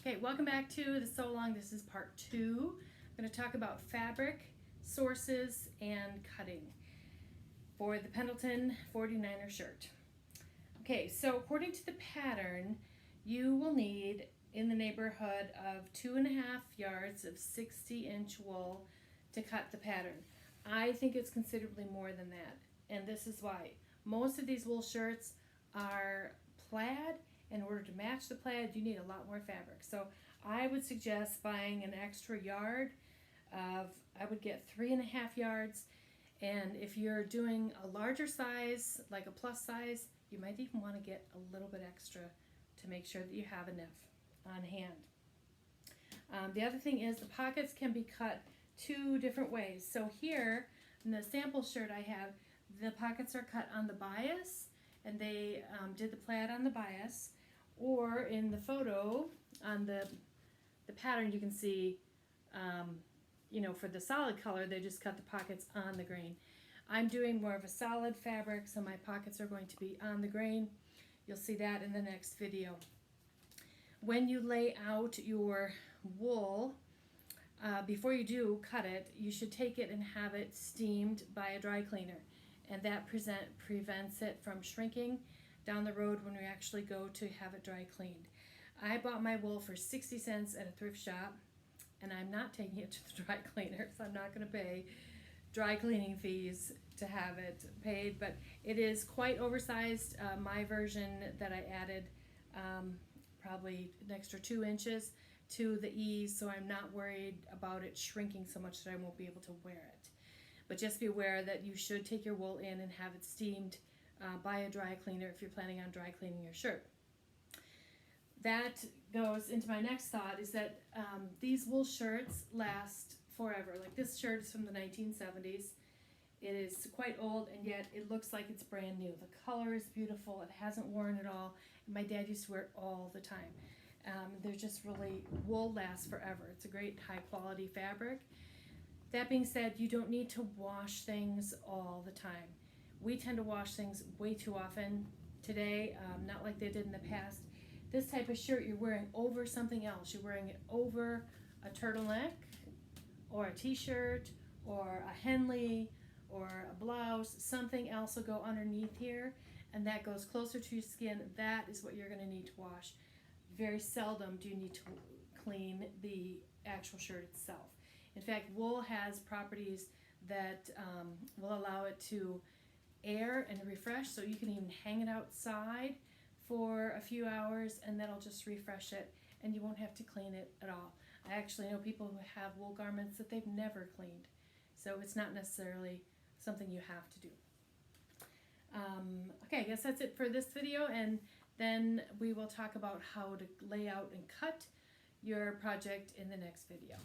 Okay, welcome back to the Sew Along. This is part 2. I'm going to talk about fabric, sources, and cutting for the Pendleton 49er shirt. Okay, so according to the pattern, you will need in the neighborhood of 2.5 yards of 60-inch wool to cut the pattern. I think it's considerably more than that, and this is why. Most of these wool shirts are plaid. In order to match the plaid, you need a lot more fabric. So I would suggest buying an extra yard of, I would get 3.5 yards. And if you're doing a larger size, like a plus size, you might even want to get a little bit extra to make sure that you have enough on hand. The other thing is the pockets can be cut 2 different ways. So here in the sample shirt I have, the pockets are cut on the bias, and they did the plaid on the bias, or in the photo on the pattern you can see, for the solid color they just cut the pockets on the grain. I'm doing more of a solid fabric, so my pockets are going to be on the grain. You'll see that in the next video. When you lay out your wool, before you do cut it, you should take it and have it steamed by a dry cleaner. And that prevents it from shrinking down the road when we actually go to have it dry cleaned. I bought my wool for 60 cents at a thrift shop, and I'm not taking it to the dry cleaner, so I'm not going to pay dry cleaning fees to have it paid, but it is quite oversized. My version that I added probably an extra 2 inches to the ease, so I'm not worried about it shrinking so much that I won't be able to wear it. But just be aware that you should take your wool in and have it steamed by a dry cleaner if you're planning on dry cleaning your shirt. That goes into my next thought, is that these wool shirts last forever. Like this shirt is from the 1970s. It is quite old, and yet it looks like it's brand new. The color is beautiful. It hasn't worn at all. My dad used to wear it all the time. They're just really, wool lasts forever. It's a great high quality fabric. That being said, you don't need to wash things all the time. We tend to wash things way too often today, not like they did in the past. This type of shirt you're wearing over something else. You're wearing it over a turtleneck or a t-shirt or a Henley or a blouse. Something else will go underneath here, and that goes closer to your skin. That is what you're going to need to wash. Very seldom do you need to clean the actual shirt itself. In fact, wool has properties that will allow it to air and refresh, so you can even hang it outside for a few hours and that'll just refresh it, and you won't have to clean it at all. I actually know people who have wool garments that they've never cleaned, so it's not necessarily something you have to do. Okay, I guess that's it for this video, and then we will talk about how to lay out and cut your project in the next video.